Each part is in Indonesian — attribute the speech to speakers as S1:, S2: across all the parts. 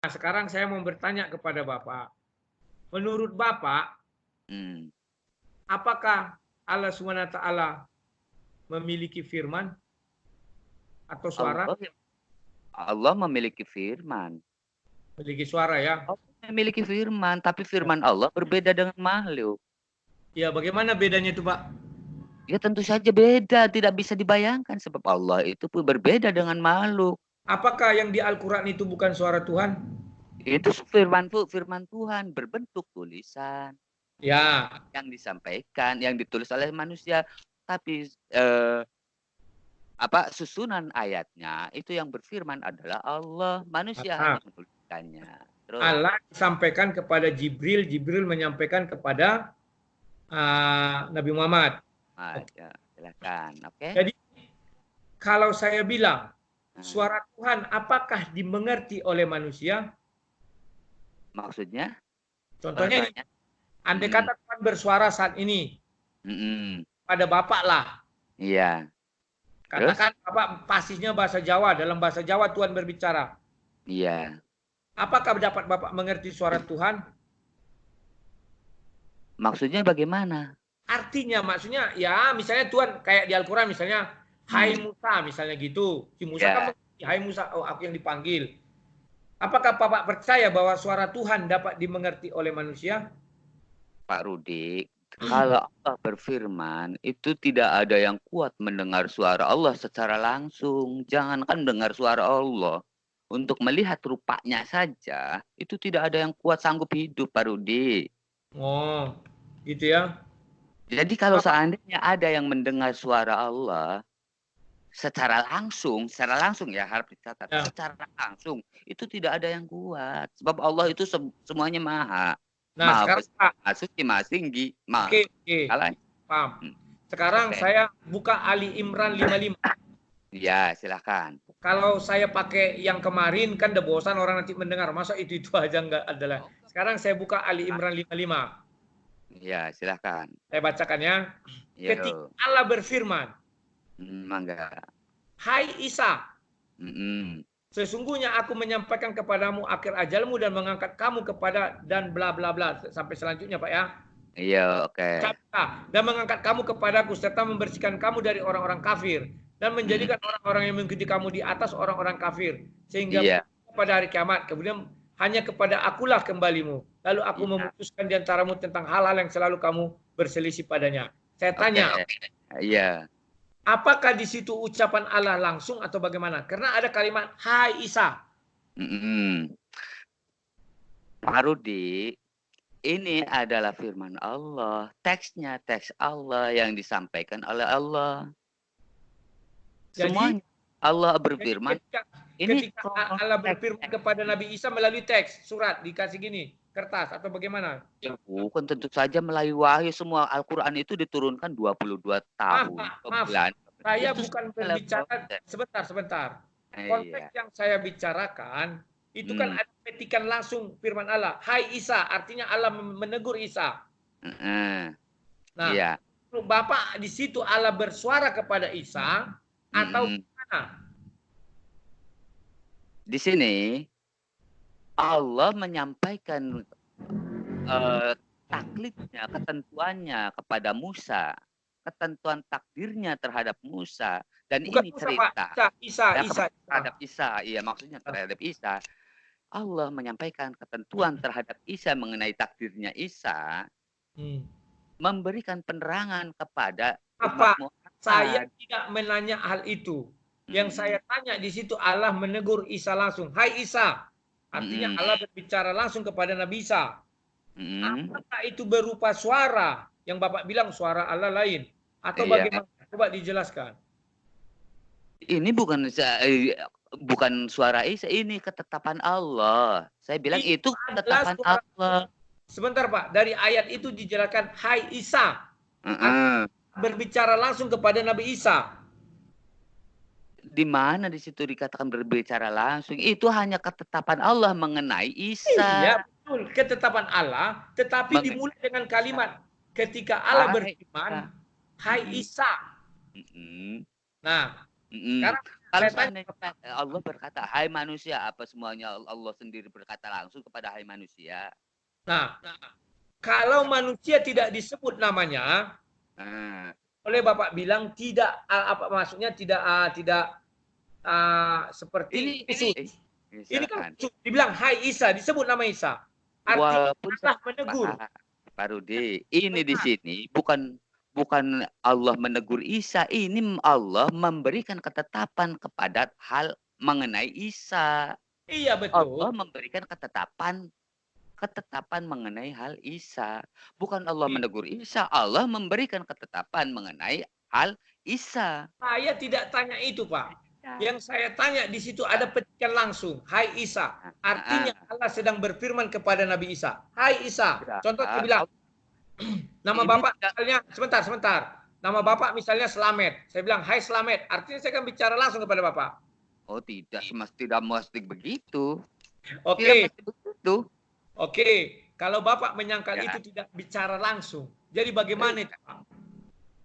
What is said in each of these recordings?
S1: Nah, sekarang saya mau bertanya kepada Bapak. Menurut Bapak,
S2: Hmm.
S1: apakah Allah SWT memiliki firman atau suara?
S2: Allah memiliki firman.
S1: Memiliki suara ya.
S2: Allah memiliki firman, tapi firman Allah berbeda dengan makhluk.
S1: Ya, bagaimana bedanya itu, Pak?
S2: Ya tentu saja beda, tidak bisa dibayangkan sebab Allah itu pun berbeda dengan makhluk.
S1: Apakah yang di Al-Quran itu bukan suara Tuhan?
S2: Itu firman Tuhan berbentuk tulisan
S1: Ya.
S2: yang disampaikan, yang ditulis oleh manusia, tapi susunan ayatnya itu yang berfirman adalah Allah, manusia hanya menuliskannya. Terus
S1: Allah disampaikan kepada Jibril, Jibril menyampaikan kepada Nabi Muhammad.
S2: ya, silakan. Oke.
S1: Jadi kalau saya bilang suara Tuhan apakah dimengerti oleh manusia?
S2: Maksudnya?
S1: Contohnya ini, andai kata Tuhan bersuara saat ini pada Bapak lah.
S2: Iya.
S1: Katakan Bapak fasihnya bahasa Jawa, dalam bahasa Jawa Tuhan berbicara.
S2: Iya.
S1: Apakah dapat Bapak mengerti suara Tuhan?
S2: Maksudnya bagaimana?
S1: Artinya maksudnya ya misalnya Tuhan kayak di Al-Quran misalnya Hai Musa misalnya gitu. Si Musa kan mengerti, Hai Musa, oh aku yang dipanggil. Apakah Bapak percaya bahwa suara Tuhan dapat dimengerti oleh manusia?
S2: Pak Rudi, kalau Allah berfirman, itu tidak ada yang kuat mendengar suara Allah secara langsung. Jangankan mendengar suara Allah. Untuk melihat rupanya saja, itu tidak ada yang kuat sanggup hidup, Pak Rudi.
S1: Oh, gitu ya.
S2: Jadi kalau seandainya ada yang mendengar suara Allah, secara langsung ya harus dicatat, secara langsung, itu tidak ada yang kuat. Sebab Allah itu semuanya maha.
S1: Nah, sekarang Pak.
S2: Suci, maha tinggi, maha.
S1: Oke. Paham. Sekarang saya buka Ali Imran 55.
S2: Ya, silakan.
S1: Kalau saya pakai yang kemarin kan udah bosan orang nanti mendengar. Masa itu aja enggak adalah. Sekarang saya buka Ali Imran 55.
S2: Ya, silakan.
S1: Saya bacakan ya. Ketika Allah berfirman,
S2: mangga.
S1: Hai Isa, sesungguhnya aku menyampaikan kepadamu akhir ajalmu dan mengangkat kamu kepada dan bla bla bla sampai selanjutnya Pak ya.
S2: Iya, oke.
S1: Dan mengangkat kamu kepadaku serta membersihkan kamu dari orang-orang kafir dan menjadikan orang-orang yang mengikuti kamu di atas orang-orang kafir sehingga pada hari kiamat kemudian hanya kepada akulah kembalimu lalu aku memutuskan di antaramu tentang hal-hal yang selalu kamu berselisih padanya. Saya tanya, apakah di situ ucapan Allah langsung atau bagaimana? Karena ada kalimat Hai Isa.
S2: Pak Rudi, ini adalah firman Allah, teksnya teks Allah yang disampaikan oleh Allah. Semuanya Allah berfirman.
S1: Ketika Allah berfirman kepada Nabi Isa melalui teks, surat dikasih gini, kertas atau bagaimana?
S2: Ya bukan, tentu saja melalui wahyu. Semua Al-Quran itu diturunkan 22 tahun.
S1: Maaf. Saya bukan berbicara, sebentar. Konteks yang saya bicarakan, itu kan ada petikan langsung firman Allah. Hai Isa, artinya Allah menegur Isa. Nah, Bapak di situ Allah bersuara kepada Isa atau gimana?
S2: Di sini Allah menyampaikan taklidnya, ketentuannya kepada Musa, ketentuan takdirnya terhadap Musa, dan bukan ini Musa, cerita
S1: Isa.
S2: Terhadap Isa, iya maksudnya terhadap Isa. Allah menyampaikan ketentuan terhadap Isa mengenai takdirnya Isa, memberikan penerangan kepada umat Muhammad.
S1: Saya tidak menanya hal itu. Yang saya tanya di situ Allah menegur Isa langsung. Hai Isa. Artinya Allah berbicara langsung kepada Nabi Isa. Apakah itu berupa suara yang Bapak bilang suara Allah lain atau bagaimana? Coba dijelaskan.
S2: Ini bukan suara Isa, ini ketetapan Allah. Saya bilang itu ketetapan Allah.
S1: Sebentar Pak, dari ayat itu dijelaskan Hai Isa. Berbicara langsung kepada Nabi Isa.
S2: Di mana di situ dikatakan berbicara langsung? Itu hanya ketetapan Allah mengenai Isa.
S1: Iya, betul, ketetapan Allah, tetapi dimulai dengan kalimat ketika Allah berfirman, Hai Isa. Nah, sekarang
S2: Kalau
S1: saya tanya
S2: seandainya Allah berkata, "Hai manusia," apa semuanya Allah sendiri berkata langsung kepada hai manusia?
S1: Nah, kalau manusia tidak disebut namanya,
S2: Nah,
S1: oleh Bapak bilang tidak apa maksudnya tidak seperti
S2: ini
S1: khusus. Ini kan
S2: silakan.
S1: khusus. Dibilang Hai Isa, disebut nama Isa. Artinya
S2: Walaupun
S1: Allah menegur.
S2: Pak Rudi, ini di sini bukan bukan Allah menegur Isa, ini Allah memberikan ketetapan kepada hal mengenai Isa.
S1: Iya
S2: Allah
S1: betul.
S2: memberikan ketetapan mengenai hal Isa. Bukan Allah menegur Isa, Allah memberikan ketetapan mengenai hal Isa.
S1: Saya tidak tanya itu, Pak.
S2: Ya.
S1: Yang saya tanya di situ ada petikan langsung, Hai Isa. Artinya Allah sedang berfirman kepada Nabi Isa. Hai Isa. Contoh saya bilang, nama
S2: ini
S1: Bapak misalnya, sebentar. Nama Bapak misalnya Slamet. Saya bilang, Hai Slamet. Artinya saya akan bicara langsung kepada Bapak.
S2: Oh tidak mesti begitu.
S1: Oke.
S2: Tidak mesti begitu.
S1: Oke. Kalau Bapak menyangkal itu tidak bicara langsung. Jadi bagaimana itu, Pak?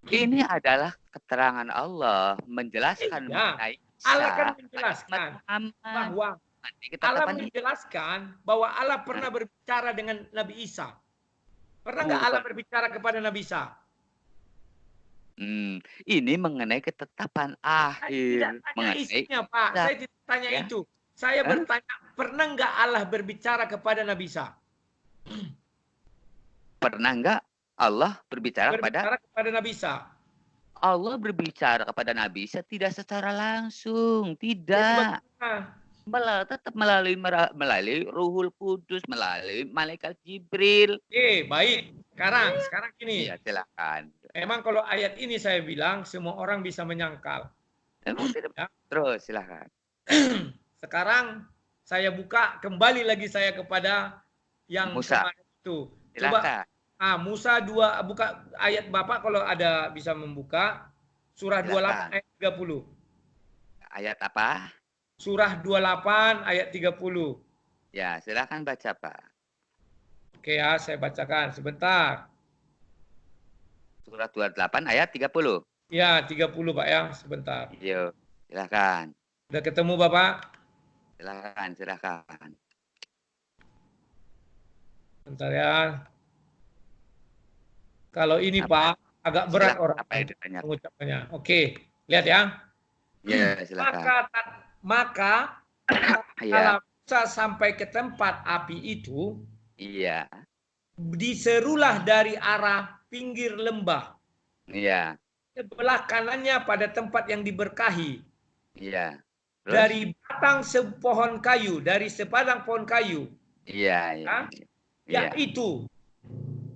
S2: Ini adalah keterangan Allah menjelaskan mengenai Isa.
S1: Allah kan menjelaskan bahwa Allah menjelaskan bahwa Allah pernah berbicara dengan Nabi Isa. Pernah nggak Allah berbicara kepada Nabi Isa?
S2: Ini mengenai ketetapan akhir.
S1: Saya tidak tanya isinya, Pak. Saya tidak tanya itu. Saya bertanya, pernah nggak Allah berbicara kepada Nabi Isa?
S2: Pernah nggak Allah berbicara kepada
S1: Nabi Isa?
S2: Allah berbicara kepada Nabi Isa tidak secara langsung, tidak. Tetap melalui Ruhul Kudus, melalui malaikat Jibril.
S1: Baik. Sekarang gini.
S2: Ya, silakan.
S1: Memang kalau ayat ini saya bilang semua orang bisa menyangkal.
S2: Ya. Terus silakan.
S1: Sekarang saya buka kembali lagi saya kepada yang
S2: Musa
S1: itu.
S2: Silakan.
S1: Coba Musa 2 buka ayat Bapak kalau ada bisa membuka surah 28 ayat 30.
S2: Ayat apa?
S1: Surah 28 ayat 30.
S2: Ya, silakan baca, Pak.
S1: Oke ya, saya bacakan sebentar.
S2: Surah 28 ayat 30.
S1: Ya, 30 Pak ya, sebentar.
S2: Yuk, silakan.
S1: Udah ketemu Bapak?
S2: Silakan.
S1: Bentar ya. Kalau ini Pak, agak berat orang mengucapkannya. Oke, lihat ya.
S2: Ya, silakan.
S1: Maka kalau Musa sampai ke tempat api itu,
S2: iya,
S1: diserulah dari arah pinggir lembah.
S2: Iya.
S1: Sebelah kanannya pada tempat yang diberkahi.
S2: Iya.
S1: Terus? Dari batang sepadang pohon kayu.
S2: Iya.
S1: Yaitu,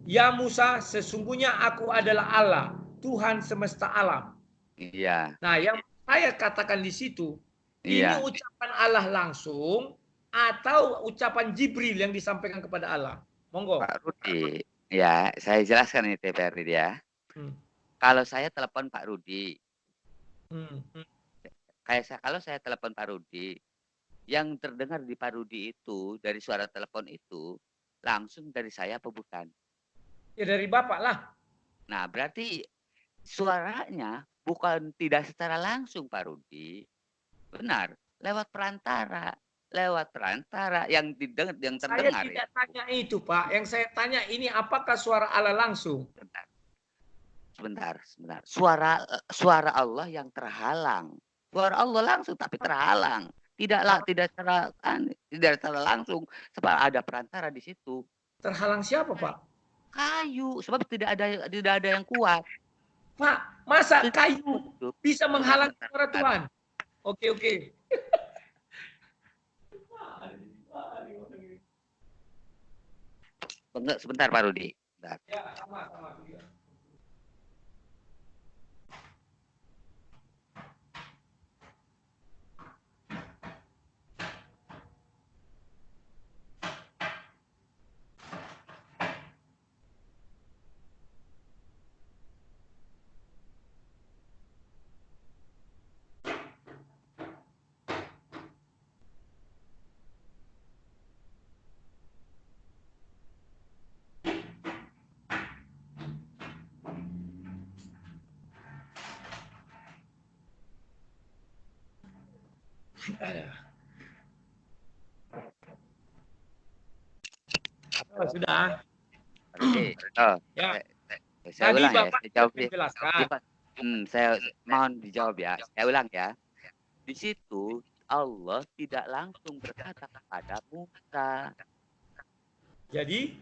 S1: ya Musa, sesungguhnya aku adalah Allah, Tuhan semesta alam.
S2: Iya.
S1: Nah, yang saya katakan di situ, ini ucapan Allah langsung atau ucapan Jibril yang disampaikan kepada Allah. Monggo.
S2: Pak Rudi, ya, saya jelaskan ini TPR ya. Kalau saya telepon Pak Rudi, kalau saya telepon Pak Rudi, yang terdengar di Pak Rudi itu dari suara telepon itu langsung dari saya apa bukan?
S1: Ya dari Bapak lah.
S2: Nah, berarti suaranya bukan tidak secara langsung Pak Rudi. Benar, lewat perantara yang didengar, yang terdengar.
S1: Saya tidak tanya itu, Pak. Yang saya tanya ini apakah suara Allah langsung?
S2: Sebentar. Suara Allah yang terhalang. Suara Allah langsung tapi terhalang. Tidak secara langsung sebab ada perantara di situ.
S1: Terhalang siapa, Pak?
S2: Kayu, sebab tidak ada yang kuat.
S1: Pak, masa kayu bisa menghalangi suara Tuhan? Oke.
S2: Sebentar Pak Rudi.
S1: Ya, sama. Oh, sudah.
S2: Oke. Oh,
S1: Ya.
S2: saya
S1: Tadi
S2: ulang ya.
S1: Bapak
S2: Saya
S1: sudah
S2: jawab ya.
S1: menjelaskan.
S2: Saya mohon dijawab ya. Saya ulang ya. Di situ Allah tidak langsung berkata kepada Musa.
S1: Jadi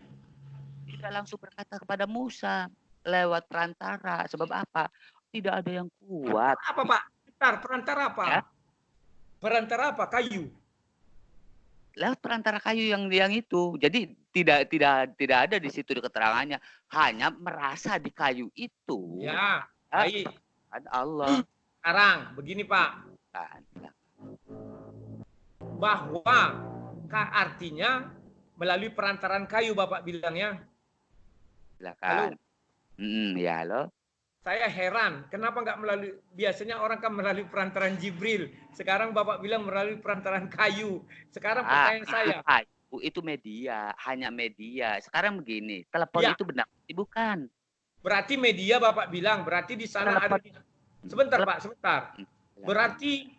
S2: Tidak langsung berkata kepada Musa lewat perantara. Sebab apa? Tidak ada yang kuat.
S1: apa Pak? Bentar, perantara apa?
S2: Ya.
S1: Perantara apa? Kayu.
S2: Lewat perantara kayu yang itu. Jadi tidak ada di situ keterangannya. Hanya merasa di kayu itu.
S1: Ya, baik.
S2: Ada Allah.
S1: Sekarang begini Pak. Bahwa artinya melalui perantaran kayu Bapak bilangnya.
S2: Silakan.
S1: Halo.
S2: Ya, halo.
S1: Saya heran, kenapa nggak melalui, biasanya orang kan melalui perantaran Jibril. Sekarang Bapak bilang melalui perantaran kayu. Sekarang pertanyaan saya.
S2: Kayu itu media, hanya media. Sekarang begini, telepon itu benar, bukan.
S1: Berarti media Bapak bilang, berarti di sana telepon. Ada. Sebentar Pak, sebentar. Berarti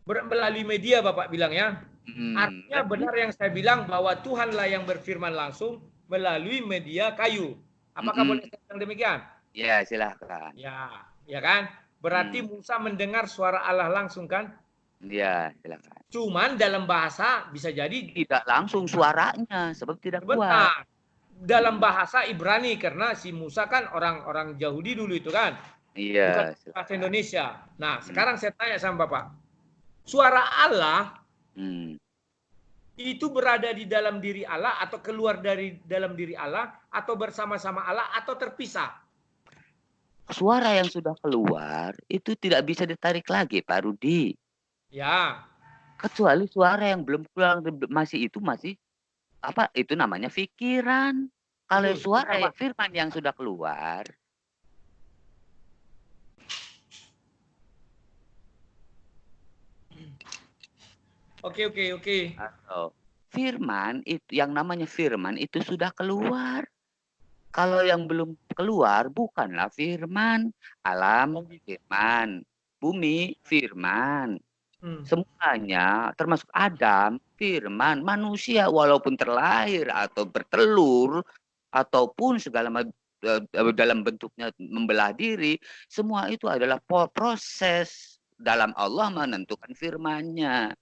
S1: melalui media Bapak bilang ya. Artinya benar yang saya bilang bahwa Tuhanlah yang berfirman langsung melalui media kayu. Apakah boleh saya bilang demikian?
S2: Ya, silahkan.
S1: Ya kan? Berarti Musa mendengar suara Allah langsung kan?
S2: Ya, silakan.
S1: Cuman dalam bahasa bisa jadi
S2: tidak langsung suaranya, sebab tidak kuat.
S1: Dalam bahasa Ibrani, karena si Musa kan orang Yahudi dulu itu kan?
S2: Iya.
S1: Bukan bahasa Indonesia. Nah, sekarang saya tanya sama Bapak. Suara Allah itu berada di dalam diri Allah atau keluar dari dalam diri Allah atau bersama-sama Allah atau terpisah?
S2: Suara yang sudah keluar itu tidak bisa ditarik lagi, Pak Rudi.
S1: Ya.
S2: Kecuali suara yang belum keluar masih apa? Itu namanya pikiran. Kalau suara firman yang sudah keluar,
S1: Oke.
S2: Firman itu yang namanya firman itu sudah keluar. Kalau yang belum keluar bukanlah firman. Alam firman, bumi firman. Semuanya termasuk Adam firman, manusia walaupun terlahir atau bertelur ataupun segala dalam bentuknya membelah diri, semua itu adalah proses dalam Allah menentukan firman-Nya.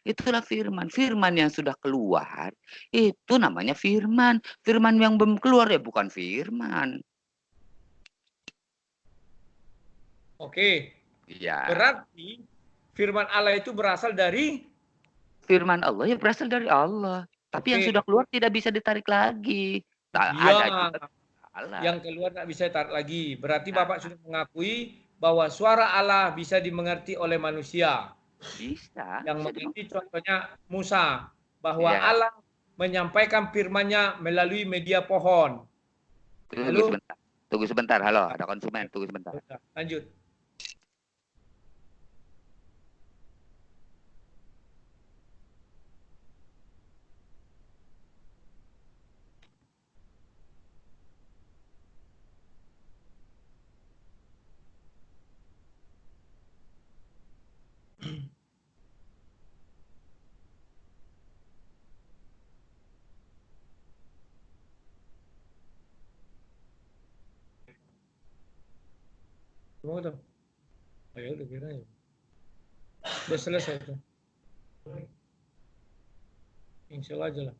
S2: Itulah firman. Firman yang sudah keluar, itu namanya firman. Firman yang belum keluar ya bukan firman.
S1: Oke.
S2: Ya.
S1: Berarti firman Allah itu berasal dari?
S2: Firman Allah ya berasal dari Allah. Tapi yang sudah keluar tidak bisa ditarik lagi.
S1: Iya. Yang keluar tidak bisa ditarik lagi. Berarti Bapak sudah mengakui bahwa suara Allah bisa dimengerti oleh manusia.
S2: Bisa.
S1: Yang mengerti contohnya Musa, bahwa Allah menyampaikan firman-Nya melalui media pohon.
S2: Tunggu sebentar. Halo, ada konsumen. Tunggu sebentar.
S1: Lanjut. Mau tuh? Ayo udah kira ya. Udah selesai tuh. Insya Allah aja lah.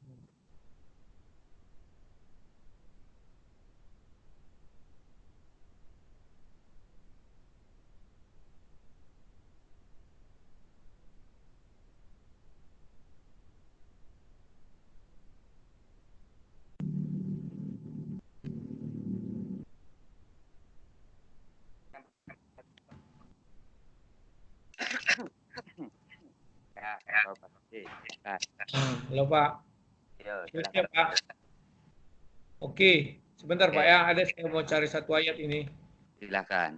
S1: Halo Pak. Ya, Pak. Oke, sebentar Pak ya, ada saya mau cari satu ayat ini.
S2: Silakan.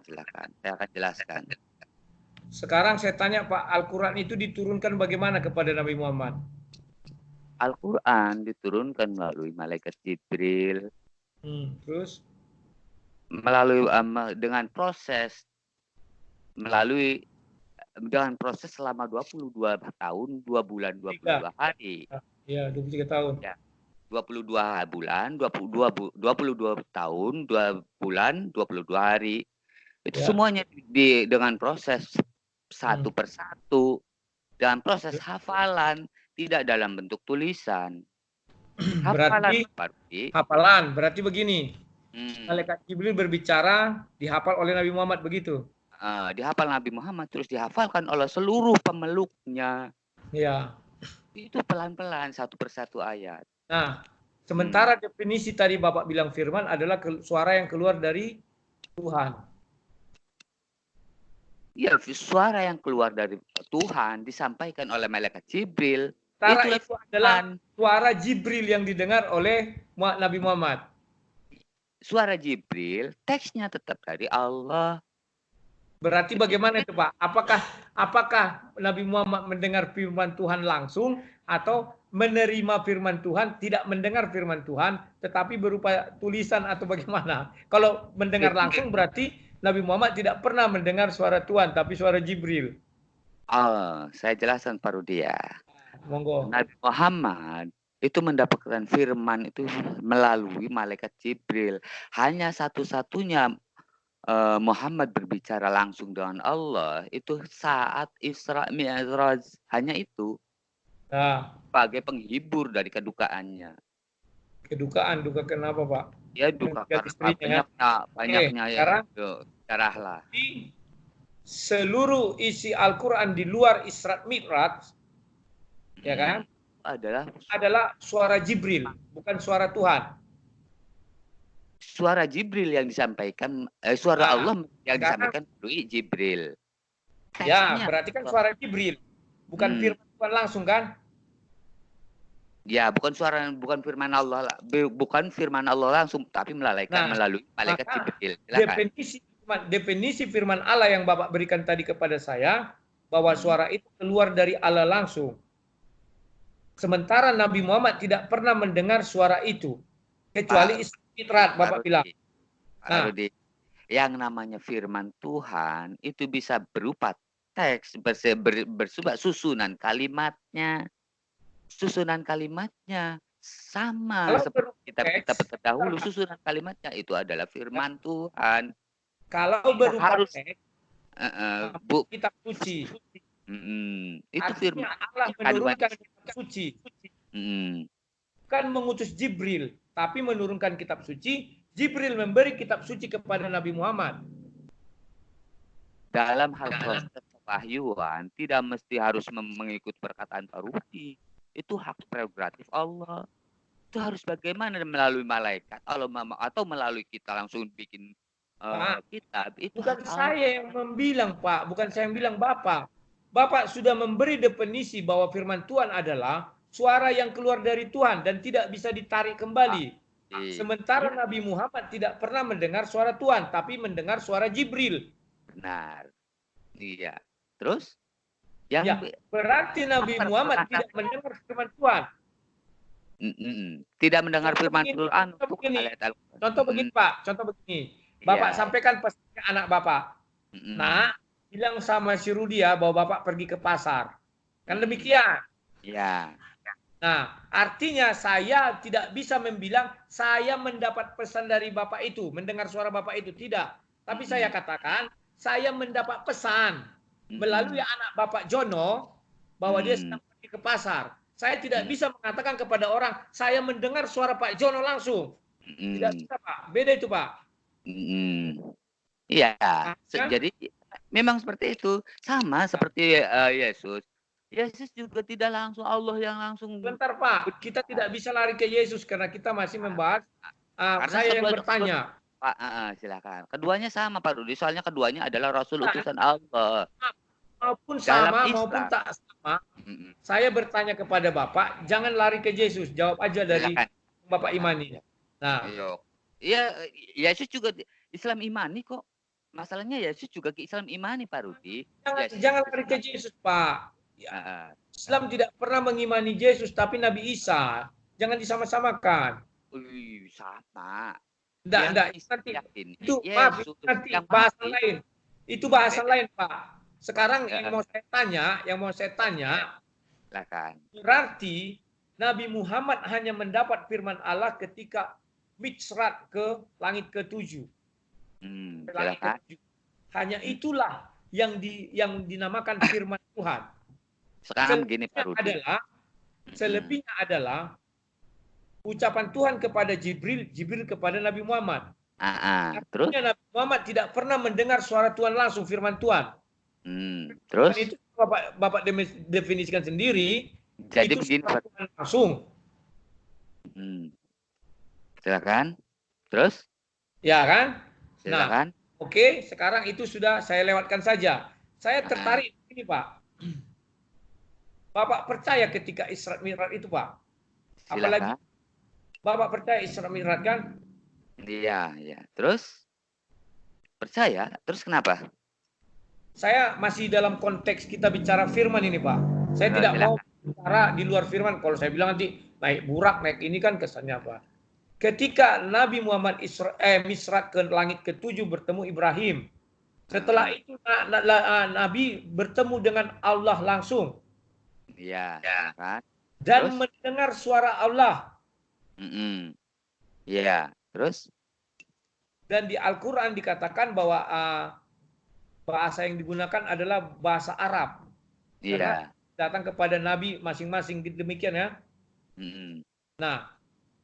S2: Saya akan jelaskan.
S1: Sekarang saya tanya Pak, Al-Quran itu diturunkan bagaimana kepada Nabi Muhammad?
S2: Al-Quran diturunkan melalui malaikat Jibril.
S1: Terus?
S2: Melalui dengan proses melalui dengan proses selama 22 tahun, 2 bulan, 22 hari.
S1: Ya, 23 tahun.
S2: Ya. 22 bulan, 22 tahun, 2 bulan, 22 hari. Itu semuanya dengan proses satu persatu, dengan proses hafalan, tidak dalam bentuk tulisan.
S1: Hafalan, berarti begini. Malaikat Jibril berbicara, dihafal oleh Nabi Muhammad begitu.
S2: Dihafal Nabi Muhammad, terus dihafalkan oleh seluruh pemeluknya.
S1: Ya.
S2: Itu pelan-pelan satu persatu ayat.
S1: Nah, sementara definisi tadi Bapak bilang firman adalah suara yang keluar dari Tuhan.
S2: Ya, suara yang keluar dari Tuhan disampaikan oleh malaikat Jibril.
S1: Itu adalah suara Jibril yang didengar oleh Nabi Muhammad.
S2: Suara Jibril, teksnya tetap dari Allah.
S1: Berarti bagaimana itu Pak? Apakah Nabi Muhammad mendengar firman Tuhan langsung atau menerima firman Tuhan, tidak mendengar firman Tuhan, tetapi berupa tulisan atau bagaimana? Kalau mendengar langsung berarti Nabi Muhammad tidak pernah mendengar suara Tuhan, tapi suara Jibril.
S2: Saya jelaskan Pak Rudi ya.
S1: Monggo.
S2: Nabi Muhammad itu mendapatkan firman itu melalui malaikat Jibril. Hanya satu-satunya Muhammad berbicara langsung dengan Allah itu saat Isra Mi'raj, hanya itu. Sebagai penghibur dari kedukaannya.
S1: Duka kenapa Pak?
S2: Ya duka karena banyaknya ya darahlah.
S1: Seluruh isi Al-Quran di luar Isra Mi'raj, ya kan? Adalah suara Jibril, bukan suara Tuhan.
S2: Suara Jibril yang disampaikan, suara Allah yang disampaikan melalui Jibril.
S1: Ya, berarti kan suara Jibril, bukan firman Tuhan langsung kan?
S2: Ya, bukan firman Allah, bukan firman Allah langsung, tapi melalui malaikat Jibril.
S1: Definisi firman Allah yang Bapak berikan tadi kepada saya, bahwa suara itu keluar dari Allah langsung. Sementara Nabi Muhammad tidak pernah mendengar suara itu, kecuali Isra Bapak bilang.
S2: Yang namanya firman Tuhan itu bisa berupa teks, bersumber susunan kalimatnya. Susunan kalimatnya sama seperti kita terdahulu, susunan kalimatnya itu adalah firman Tuhan.
S1: Kalau berupa teks, kitab suci.
S2: Itu firman
S1: Allah menurunkan kitab suci. Bukan mengutus Jibril, tapi menurunkan kitab suci. Jibril memberi kitab suci kepada Nabi Muhammad.
S2: Dalam hal proses kewahyuan tidak mesti harus mengikut perkataan Pak Rudi. Itu hak prerogatif Allah. Itu harus bagaimana melalui malaikat atau melalui kita langsung bikin kitab. Itu
S1: bukan saya yang membilang Pak, bukan saya yang bilang Bapak. Bapak sudah memberi definisi bahwa firman Tuhan adalah suara yang keluar dari Tuhan dan tidak bisa ditarik kembali. Sementara Nabi Muhammad tidak pernah mendengar suara Tuhan, tapi mendengar suara Jibril.
S2: Benar. Iya. Terus?
S1: Berarti Nabi Muhammad tidak mendengar firman Tuhan.
S2: Tidak mendengar firman Tuhan.
S1: Contoh begini Pak, contoh begini. Bapak sampaikan pesan ke anak Bapak. Nah, bilang sama si Rudia bahwa Bapak pergi ke pasar. Kan demikian.
S2: Ya.
S1: Nah, artinya saya tidak bisa membilang saya mendapat pesan dari Bapak itu, mendengar suara Bapak itu. Tidak. Tapi saya katakan, saya mendapat pesan melalui anak Bapak Jono bahwa dia sedang pergi ke pasar. Saya tidak bisa mengatakan kepada orang, saya mendengar suara Pak Jono langsung. Tidak bisa Pak, beda itu Pak.
S2: Iya, jadi memang seperti itu. Sama seperti Yesus. Yesus juga tidak langsung Allah yang langsung.
S1: Bentar Pak, kita tidak bisa lari ke Yesus karena kita masih membahas. Saya yang bertanya.
S2: Pak, silakan. Keduanya sama Pak Rudi, soalnya keduanya adalah Rasul utusan Allah.
S1: Maupun sama maupun tak sama, saya bertanya kepada Bapak, jangan lari ke Yesus, jawab aja dari Bapak imani. Nah,
S2: iya, Yesus juga Islam imani kok. Masalahnya Yesus juga ke Islam imani Pak Rudi.
S1: Jangan lari ke Yesus Pak. Islam tidak pernah mengimani Yesus, tapi Nabi Isa. Jangan disama-samakan.
S2: Sama.
S1: Itu bahasan lain. Itu bahasan lain, Pak. Sekarang yang mau saya tanya,
S2: silakan.
S1: berarti Nabi Muhammad hanya mendapat firman Allah ketika Mi'raj ke langit ke-7.
S2: Silakan.
S1: Hanya itulah yang dinamakan firman Tuhan.
S2: Sekarang begini Pak Rudi.
S1: Selebihnya adalah ucapan Tuhan kepada Jibril, Jibril kepada Nabi Muhammad.
S2: Terus
S1: Nabi Muhammad tidak pernah mendengar suara Tuhan langsung, firman Tuhan.
S2: Terus
S1: itu Bapak definisikan sendiri.
S2: Jadi
S1: itu
S2: begini
S1: suara Tuhan langsung.
S2: Silakan. Terus?
S1: Ya kan?
S2: Silakan.
S1: Nah, oke, sekarang itu sudah saya lewatkan saja. Saya tertarik ini, Pak. Bapak percaya ketika Isra Mi'raj itu, Pak? Apalagi Bapak percaya Isra Mi'raj kan?
S2: Iya, ya. Terus? Percaya? Terus kenapa?
S1: Saya masih dalam konteks kita bicara firman ini, Pak. Saya tidak mau bicara di luar firman. Kalau saya bilang nanti naik burak, naik ini kan kesannya apa? Ketika Nabi Muhammad Mi'raj ke langit ke-7 bertemu Ibrahim. Setelah itu Nabi bertemu dengan Allah langsung.
S2: Iya, kan?
S1: Dan mendengar suara Allah.
S2: Iya, terus?
S1: Dan di Al-Quran dikatakan bahwa bahasa yang digunakan adalah bahasa Arab. Karena datang kepada Nabi masing-masing demikian ya. Nah,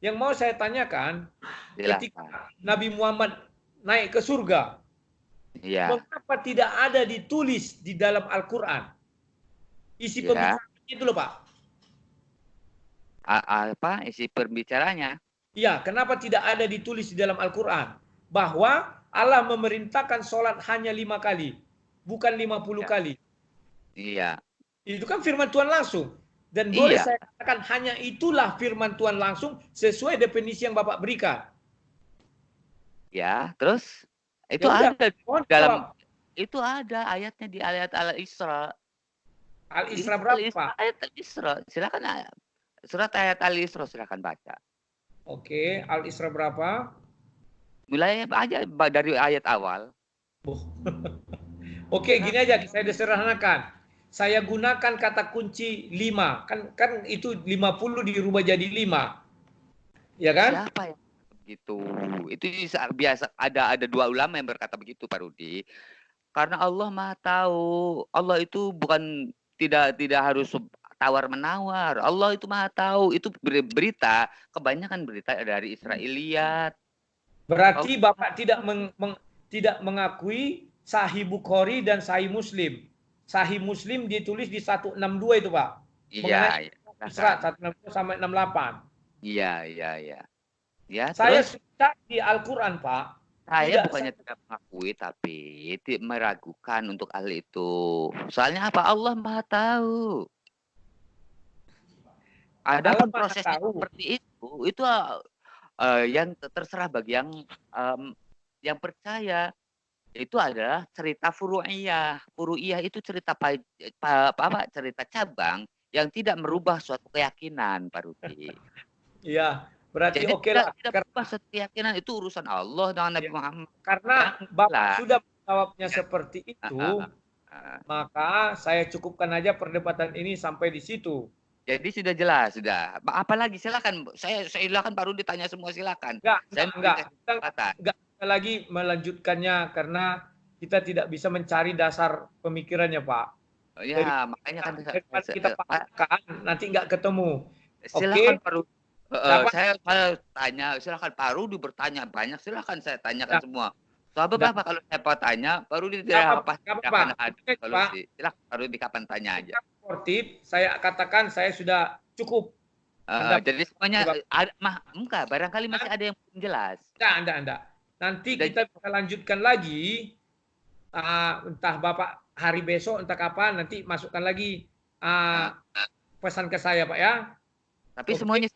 S1: yang mau saya tanyakan, ketika Nabi Muhammad naik ke surga, mengapa tidak ada ditulis di dalam Al-Quran? Isi pembicaraan itu loh, Pak.
S2: Apa isi pembicaranya?
S1: Iya, kenapa tidak ada ditulis di dalam Al-Quran? Bahwa Allah memerintahkan sholat hanya 5 kali, bukan 50 kali.
S2: Iya.
S1: Itu kan firman Tuhan langsung. Dan boleh saya katakan hanya itulah firman Tuhan langsung sesuai definisi yang Bapak berikan.
S2: Ya, terus? Itu ada dalam itu ada ayatnya di ayat Al-Isra.
S1: Al-Isra berapa?
S2: Ayat Al-Isra. Silakan surat ayat Al-Isra silakan baca.
S1: Oke, Al-Isra berapa?
S2: Mulai aja dari ayat awal.
S1: Oke, gini aja saya sederhanakan. Saya gunakan kata kunci 5. Kan itu 50 dirubah jadi 5. Ya kan?
S2: Siapa yang begitu? Itu biasa ada 2 ulama yang berkata begitu, Pak Rudi. Karena Allah Maha tahu. Allah itu bukan tidak harus tawar-menawar. Allah itu Maha tahu. Itu berita, kebanyakan berita dari Israiliyat.
S1: Berarti Bapak tidak mengakui Sahih Bukhari dan Sahih Muslim. Sahih Muslim ditulis di 162 itu, Pak.
S2: Iya.
S1: Isra 162 sampai 68.
S2: Iya. Ya,
S1: saya suka di Al-Quran, Pak.
S2: Saya bukannya tidak mengakui, tapi meragukan untuk hal itu. Soalnya apa? Allah Maha tahu. Ada pun prosesnya seperti itu yang terserah bagi yang percaya. Itu adalah cerita furu'iyah. Furu'iyah itu cerita cerita cabang yang tidak merubah suatu keyakinan, Pak Rudi.
S1: Iya, berarti
S2: oke lah. Tidak berubah suatu keyakinan, itu urusan Allah dengan Nabi Muhammad.
S1: Karena Bapak sudah menjawabnya seperti itu, maka saya cukupkan aja perdebatan ini sampai di situ.
S2: Jadi sudah jelas, sudah. Apalagi silakan, saya silakan Pak Rudi tanya semua silakan.
S1: Enggak lagi melanjutkannya karena kita tidak bisa mencari dasar pemikirannya, Pak.
S2: Ya, makanya kan
S1: kita paksakan nanti nggak ketemu.
S2: Silakan Pak Rudi. Saya tanya, silakan Pak Rudi bertanya banyak, silakan saya tanyakan semua. Soalnya Bapak kalau saya mau tanya, Pak Rudi tidak akan ada solusi. Silakan Pak Rudi kapan tanya aja.
S1: Sportif, saya katakan saya sudah cukup.
S2: Jadi semuanya enggak, barangkali masih ada yang belum jelas.
S1: Enggak. Nanti kita bisa lanjutkan lagi, entah Bapak hari besok, entah kapan, nanti masukkan lagi pesan ke saya, Pak ya.
S2: Tapi semuanya